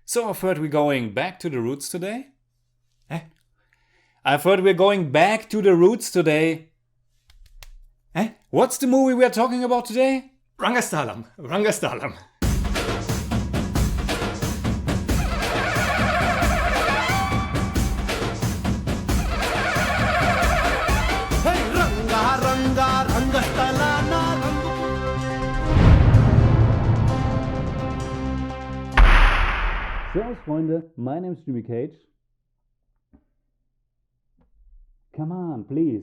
So I've heard we're going back to the roots today? I've heard we're going back to the roots today. What's the movie we're talking about today? Rangasthalam. Servus, Freunde, my name's Jimmy Cage. Come on, please.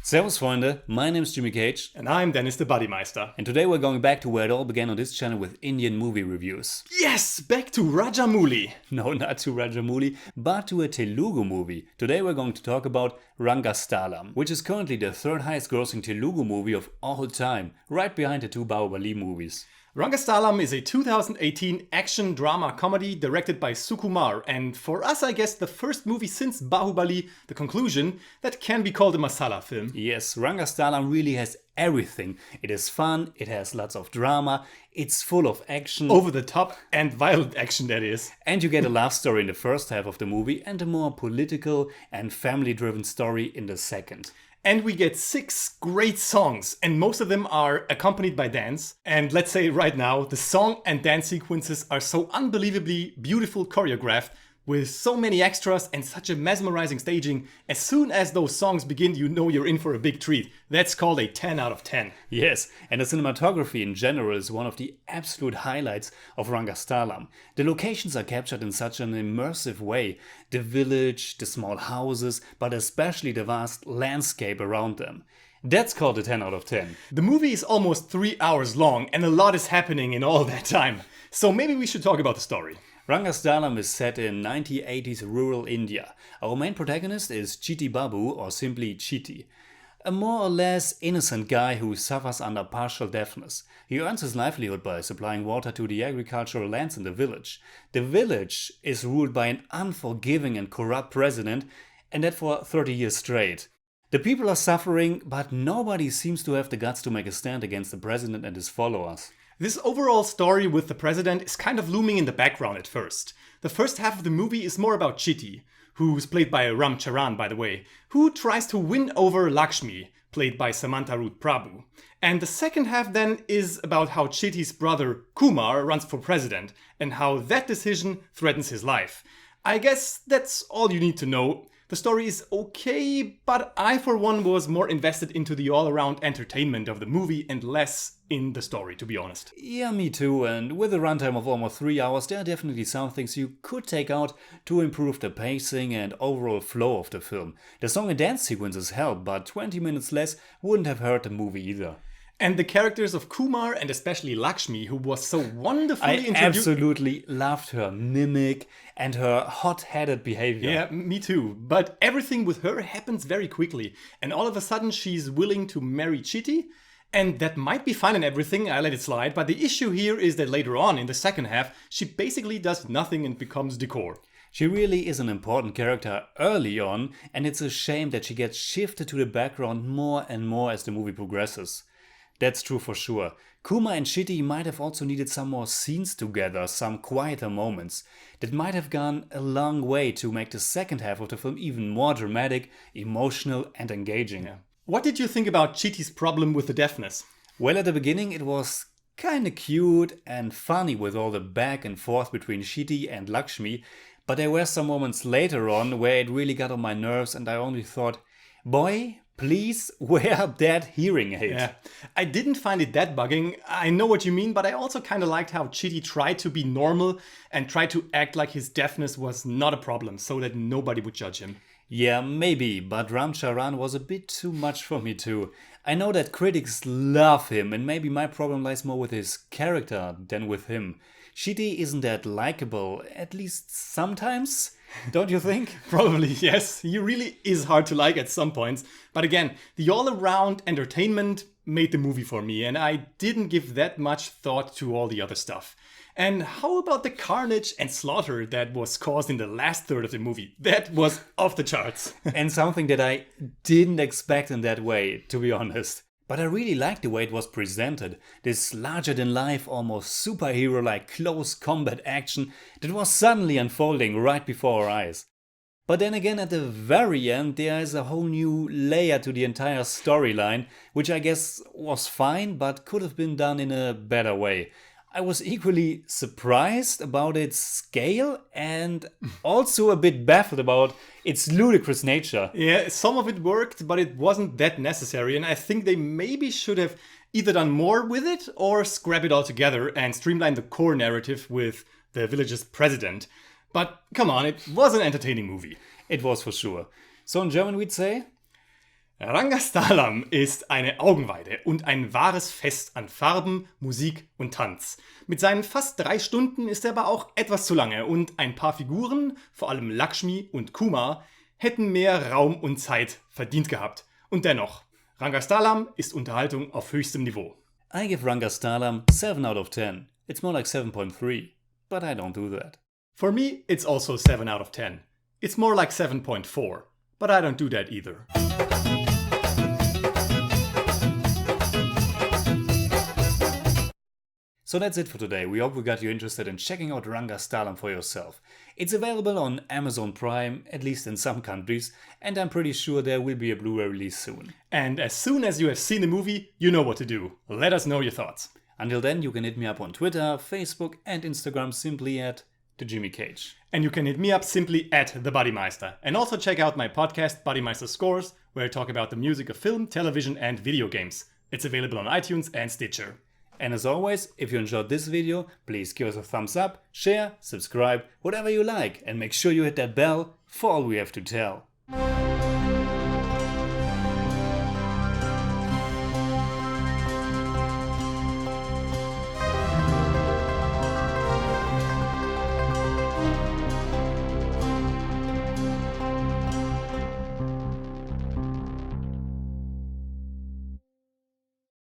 Servus, Freunde, my name's Jimmy Cage. And I'm Deniz the Buddymeister. And today we're going back to where it all began on this channel with Indian movie reviews. Yes, back to Rajamouli. No, not to Rajamouli, but to a Telugu movie. Today we're going to talk about Rangasthalam, which is currently the third highest grossing Telugu movie of all time, right behind the two Bahubali movies. Rangasthalam is a 2018 action drama comedy directed by Sukumar, and for us I guess the first movie since Bahubali, The Conclusion, that can be called a masala film. Yes, Rangasthalam really has everything. It is fun, it has lots of drama, it's full of action. Over the top and violent action, that is. And you get a love story in the first half of the movie and a more political and family-driven story in the second. And we get 6 great songs, and most of them are accompanied by dance. And let's say right now, the song and dance sequences are so unbelievably beautiful choreographed, with so many extras and such a mesmerizing staging. As soon as those songs begin, you know you're in for a big treat. That's called a 10 out of 10. Yes, and the cinematography in general is one of the absolute highlights of Rangasthalam. The locations are captured in such an immersive way. The village, the small houses, but especially the vast landscape around them. That's called a 10 out of 10. The movie is almost 3 hours long and a lot is happening in all that time. So maybe we should talk about the story. Rangasthalam is set in 1980s rural India. Our main protagonist is Chiti Babu, or simply Chiti. A more or less innocent guy who suffers under partial deafness. He earns his livelihood by supplying water to the agricultural lands in the village. The village is ruled by an unforgiving and corrupt president, and that for 30 years straight. The people are suffering, but nobody seems to have the guts to make a stand against the president and his followers. This overall story with the president is kind of looming in the background at first. The first half of the movie is more about Chiti, who's played by Charan, by the way, who tries to win over Lakshmi, played by Samantha Ruth Prabhu. And the second half then is about how Chiti's brother Kumar runs for president, and how that decision threatens his life. I guess that's all you need to know. The story is okay, but I for one was more invested into the all-around entertainment of the movie and less in the story, to be honest. Yeah, me too, and with a runtime of almost 3 hours, there are definitely some things you could take out to improve the pacing and overall flow of the film. The song and dance sequences help, but 20 minutes less wouldn't have hurt the movie either. And the characters of Kumar and especially Lakshmi, who was so wonderfully introduced. I absolutely loved her mimic and her hot-headed behavior. Yeah, me too. But everything with her happens very quickly. And all of a sudden she's willing to marry Chiti. And that might be fine and everything, I let it slide. But the issue here is that later on in the second half, she basically does nothing and becomes decor. She really is an important character early on, and it's a shame that she gets shifted to the background more and more as the movie progresses. That's true for sure. Kumar and Chiti might have also needed some more scenes together, some quieter moments. That might have gone a long way to make the second half of the film even more dramatic, emotional and engaging. Yeah. What did you think about Chiti's problem with the deafness? Well, at the beginning it was kinda cute and funny with all the back and forth between Chiti and Lakshmi, but there were some moments later on where it really got on my nerves and I only thought, boy, please wear that hearing aid. Yeah, I didn't find it that bugging. I know what you mean, but I also kind of liked how Chiti tried to be normal and tried to act like his deafness was not a problem so that nobody would judge him. Yeah, maybe, but Charan was a bit too much for me too. I know that critics love him and maybe my problem lies more with his character than with him. Chiti isn't that likable, at least sometimes, don't you think? Probably, yes. He really is hard to like at some points. But again, the all-around entertainment made the movie for me, and I didn't give that much thought to all the other stuff. And how about the carnage and slaughter that was caused in the last third of the movie? That was off the charts. And something that I didn't expect in that way, to be honest. But I really liked the way it was presented, this larger-than-life, almost superhero-like close combat action that was suddenly unfolding right before our eyes. But then again, at the very end, there is a whole new layer to the entire storyline, which I guess was fine, but could have been done in a better way. I was equally surprised about its scale and also a bit baffled about its ludicrous nature. Yeah, some of it worked, but it wasn't that necessary, and I think they maybe should have either done more with it or scrap it all together and streamline the core narrative with the village's president. But come on, it was an entertaining movie. It was for sure. So in German we'd say... Rangasthalam ist eine Augenweide und ein wahres Fest an Farben, Musik und Tanz. Mit seinen fast 3 Stunden ist er aber auch etwas zu lange und ein paar Figuren, vor allem Lakshmi und Kumar, hätten mehr Raum und Zeit verdient gehabt. Und dennoch, Rangasthalam ist Unterhaltung auf höchstem Niveau. I give Rangasthalam 7 out of 10. It's more like 7.3, but I don't do that. For me, it's also 7 out of 10. It's more like 7.4, but I don't do that either. So that's it for today. We hope we got you interested in checking out Rangasthalam for yourself. It's available on Amazon Prime, at least in some countries, and I'm pretty sure there will be a Blu-ray release soon. And as soon as you have seen the movie, you know what to do. Let us know your thoughts. Until then, you can hit me up on Twitter, Facebook and Instagram simply at @TheJimmyCage. And you can hit me up simply at The Buddymeister. And also check out my podcast, BUDDYMEISTER SCORES, where I talk about the music of film, television and video games. It's available on iTunes and Stitcher. And as always, if you enjoyed this video, please give us a thumbs up, share, subscribe, whatever you like, and make sure you hit that bell for all we have to tell.